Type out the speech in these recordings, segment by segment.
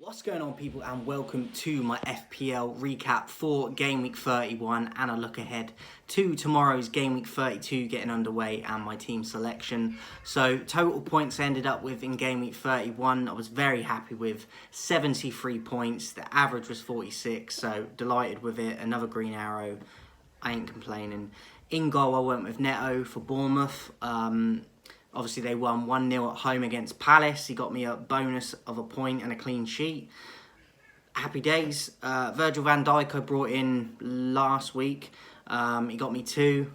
What's going on, people, and welcome to my FPL recap for game week 31 and a look ahead to tomorrow's game week 32 getting underway and my team selection. So total points I ended up with in game week 31, I was very happy with 73 points. The average was 46, so delighted with it. Another green arrow, I ain't complaining. In goal I went with Neto for Bournemouth. Obviously, they won 1-0 at home against Palace. He got me a bonus of a point and a clean sheet. Happy days. Virgil van Dijk I brought in last week. He got me 2.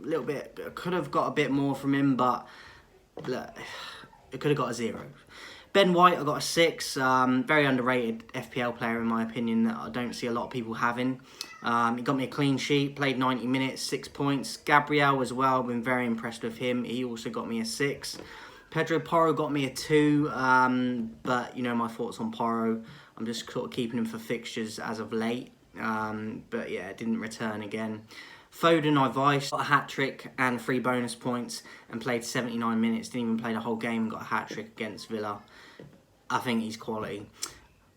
A little bit, could have got a bit more from him, but look, it could have got a 0. Ben White I got a 6. Very underrated FPL player in my opinion that I don't see a lot of people having. He got me a clean sheet, played 90 minutes, 6 points. Gabriel as well, been very impressed with him. He also got me a 6. Pedro Porro got me a 2, but you know my thoughts on Porro. I'm just sort of keeping him for fixtures as of late. But yeah, didn't return again. Foden I viced, got a hat-trick and 3 bonus points and played 79 minutes. Didn't even play the whole game and got a hat-trick against Villa. I think he's quality.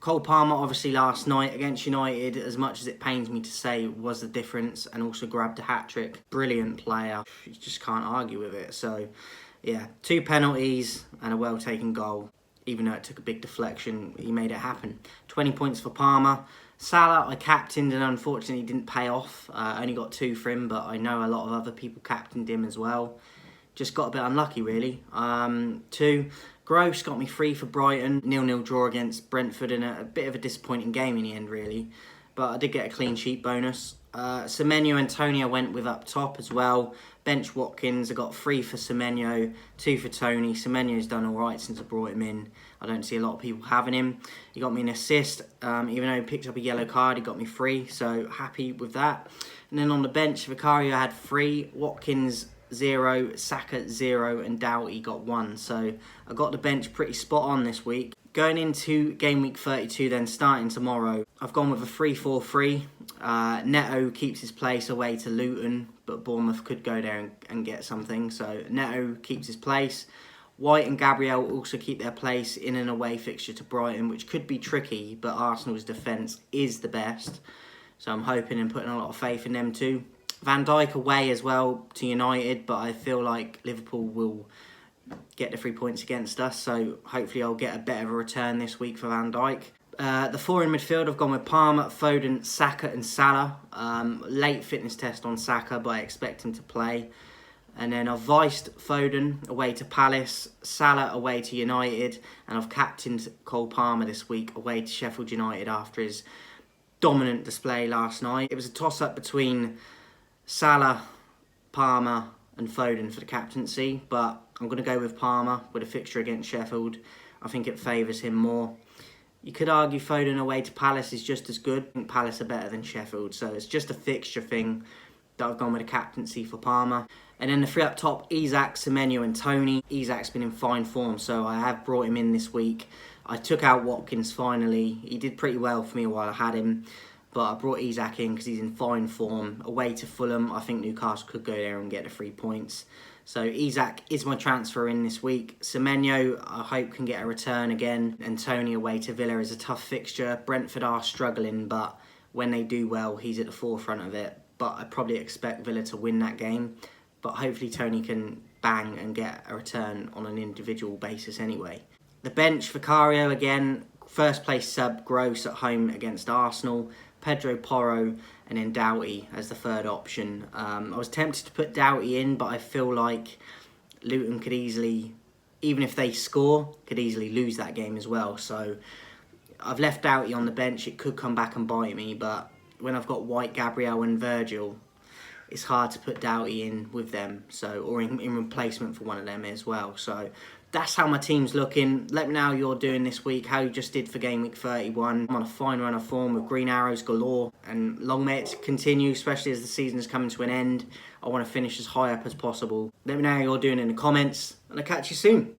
Cole Palmer, obviously, last night against United, as much as it pains me to say, was the difference and also grabbed a hat-trick. Brilliant player. You just can't argue with it. So, yeah, 2 penalties and a well-taken goal. Even though it took a big deflection, he made it happen. 20 points for Palmer. Salah, I captained and unfortunately didn't pay off. Only got 2 for him, but I know a lot of other people captained him as well. Just got a bit unlucky, really. 2. Gross got me 3 for Brighton. 0-0 draw against Brentford in a bit of a disappointing game in the end, really. But I did get a clean sheet bonus. Semenyo and Tony I went with up top as well. Bench Watkins, I got 3 for Semenyo, 2 for Tony. Semenyo's done alright since I brought him in. I don't see a lot of people having him. He got me an assist. Even though he picked up a yellow card, he got me 3. So happy with that. And then on the bench, Vicario had 3. Watkins 0, Saka 0, and Doughty got 1. So I got the bench pretty spot on this week. Going into game week 32 then, starting tomorrow, I've gone with a 3-4-3. Neto keeps his place away to Luton, but Bournemouth could go there and get something. So Neto keeps his place. White and Gabriel also keep their place in an away fixture to Brighton, which could be tricky, but Arsenal's defence is the best. So I'm hoping and putting a lot of faith in them too. Van Dijk away as well to United, but I feel like Liverpool will get the 3 points against us, so hopefully I'll get a better return this week for Van Dijk. The 4 in midfield, I've gone with Palmer, Foden, Saka and Salah. Late fitness test on Saka, but I expect him to play. And then I've viced Foden away to Palace, Salah away to United, and I've captained Cole Palmer this week away to Sheffield United after his dominant display last night. It was a toss-up between Salah, Palmer and Foden for the captaincy, but I'm going to go with Palmer with a fixture against Sheffield. I think it favours him more. You could argue Foden away to Palace is just as good. I think Palace are better than Sheffield, so it's just a fixture thing that I've gone with a captaincy for Palmer. And then the 3 up top, Isak, Semenyo and Tony. Isak's been in fine form, so I have brought him in this week. I took out Watkins finally. He did pretty well for me while I had him. But I brought Isak in because he's in fine form. Away to Fulham, I think Newcastle could go there and get the 3 points. So Isak is my transfer in this week. Semenyo, I hope, can get a return again. And Tony away to Villa is a tough fixture. Brentford are struggling, but when they do well, he's at the forefront of it. But I probably expect Villa to win that game. But hopefully Tony can bang and get a return on an individual basis anyway. The bench, Vicario again. First place sub, Gross at home against Arsenal. Pedro Porro and then Doughty as the 3rd option. I was tempted to put Doughty in, but I feel like Luton could easily, even if they score, could easily lose that game as well. So I've left Doughty on the bench. It could come back and bite me, but when I've got White, Gabriel and Virgil, it's hard to put Doughty in with them, so or in replacement for one of them as well. So that's how my team's looking. Let me know how you're doing this week, how you just did for game week 31. I'm on a fine run of form with green arrows galore, and long may it continue, especially as the season is coming to an end. I want to finish as high up as possible. Let me know how you're doing in the comments, and I'll catch you soon.